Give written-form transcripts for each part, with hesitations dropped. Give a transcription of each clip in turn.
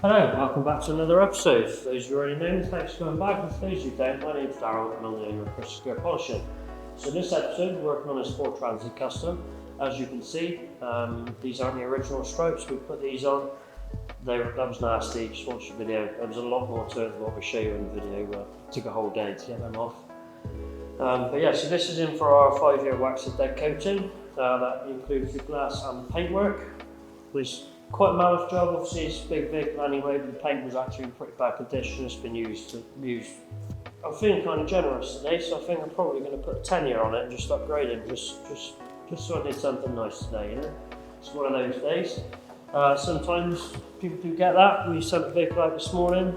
Hello, welcome back to another episode. For those who already know me, thanks for coming back. And for those who don't, my name's Darryl and I'm the owner of Crystal Square Polishing. So this episode, we're working on this Ford Transit Custom. As you can see, these aren't the original stripes. We put these on. That was nasty, just watch the video. There was a lot more to it than what we show you in the video, but it took a whole day to get them off. But yeah, so this is in for our 5-year wax and dead coating. That includes the glass and the paintwork. Which quite a mammoth job, obviously it's a big vehicle anyway, but the paint was actually in pretty bad condition. It's been used. I'm feeling kind of generous today, so I think I'm probably going to put a 10-year on it and just upgrade it, just so I did something nice today, you know? It's one of those days. Sometimes people do get that. We sent the vehicle out this morning.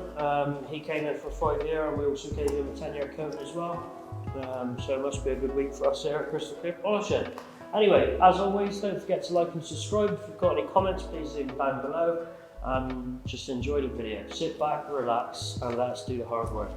He came in for a 5-year and we also gave him a 10-year coating as well. So it must be a good week for us here at Crystal Clear Polishing. Anyway, as always, don't forget to like and subscribe. If you've got any comments, please leave them down below. Just enjoy the video. Sit back, relax, and let us do the hard work.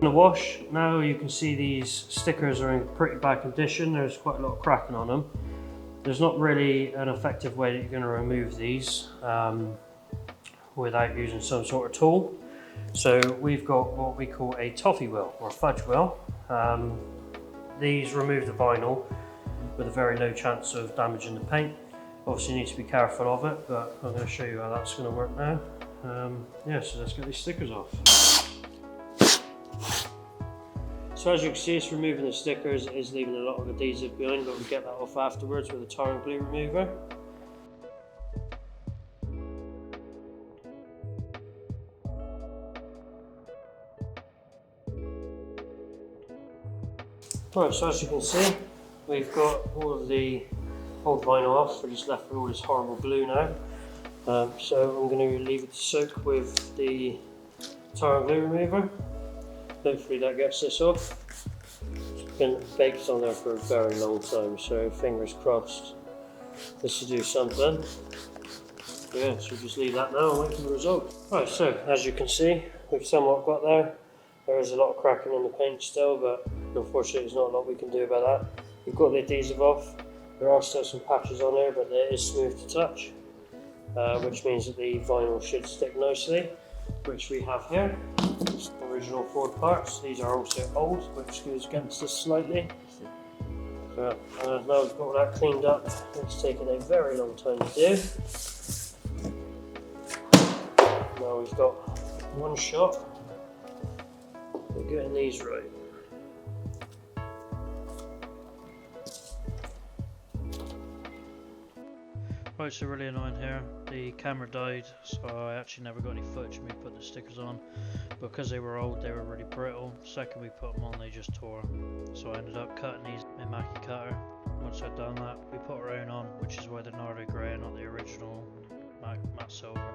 The wash, now you can see these stickers are in pretty bad condition. There's quite a lot of cracking on them. There's not really an effective way that you're going to remove these without using some sort of tool. So we've got what we call a toffee wheel or a fudge wheel. These remove the vinyl with a very low chance of damaging the paint. Obviously you need to be careful of it, but I'm going to show you how that's going to work now. Yeah, so let's get these stickers off. So as you can see, it's removing the stickers. It is leaving a lot of adhesive behind, but we get that off afterwards with a tar and glue remover. Right, so as you can see, we've got all of the old vinyl off. We're just left with all this horrible glue now. So I'm going to leave it to soak with the tar and glue remover. Hopefully that gets this off. It's been baked on there for a very long time, so fingers crossed this will do something. Yeah, so we'll just leave that now and wait for the result. Right, so as you can see, we've somewhat got there. There is a lot of cracking on the paint still, but unfortunately there's not a lot we can do about that. We've got the adhesive off. There are still some patches on there, but it is smooth to touch, which means that the vinyl should stick nicely, which we have here. Original Ford parts. These are also old, which goes against us slightly. Now we've got all that cleaned up. It's taken a very long time to do. Now we've got one shot. We're getting these right. Right, so really annoying here. The camera died, so I actually never got any footage of me putting the stickers on. Because they were old, they were really brittle. The second we put them on, they just tore. So I ended up cutting these in Mackie cutter. Once I'd done that, we put our own on, which is why they're Nardo Grey and not the original matte silver.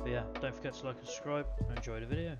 But yeah, don't forget to like and subscribe, and enjoy the video.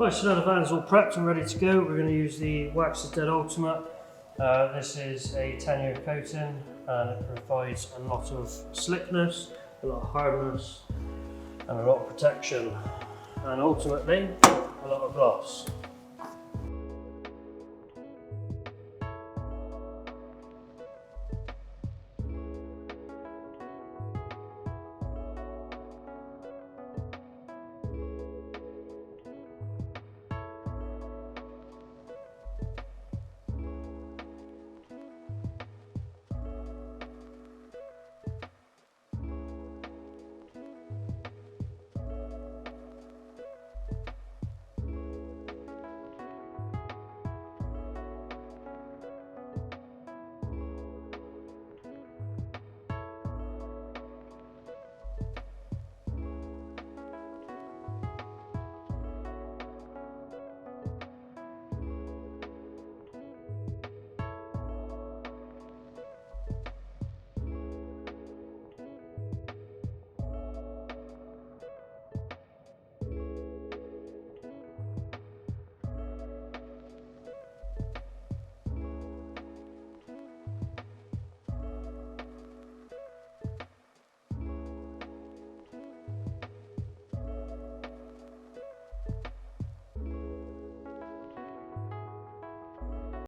Right, so now the van's all prepped and ready to go. We're going to use the Wax Is Dead Ultimate. This is a 10-year coating and it provides a lot of slickness, a lot of hardness and a lot of protection, and ultimately a lot of gloss.